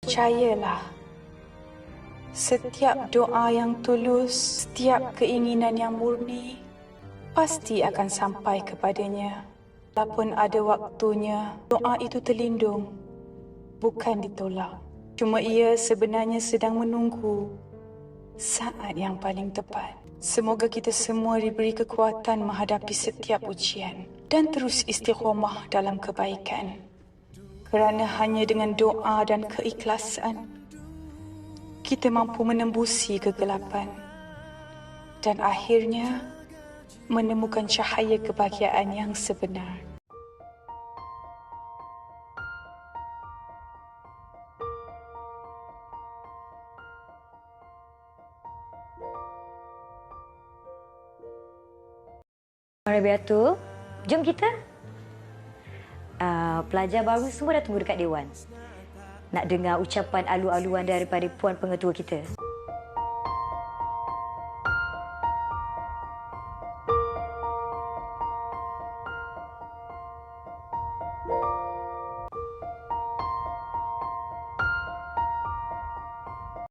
Percayalah, setiap doa yang tulus, setiap keinginan yang murni, pasti akan sampai kepadanya. Walaupun ada waktunya, doa itu terlindung, bukan ditolak. Cuma ia sebenarnya sedang menunggu saat yang paling tepat. Semoga kita semua diberi kekuatan menghadapi setiap ujian dan terus istiqomah dalam kebaikan. Kerana hanya dengan doa dan keikhlasan, kita mampu menembusi kegelapan dan akhirnya menemukan cahaya kebahagiaan yang sebenar. Rabiatul, jom kita. Pelajar baru semua dah tunggu dekat Dewan. Nak dengar ucapan alu-aluan daripada Puan Pengetua kita.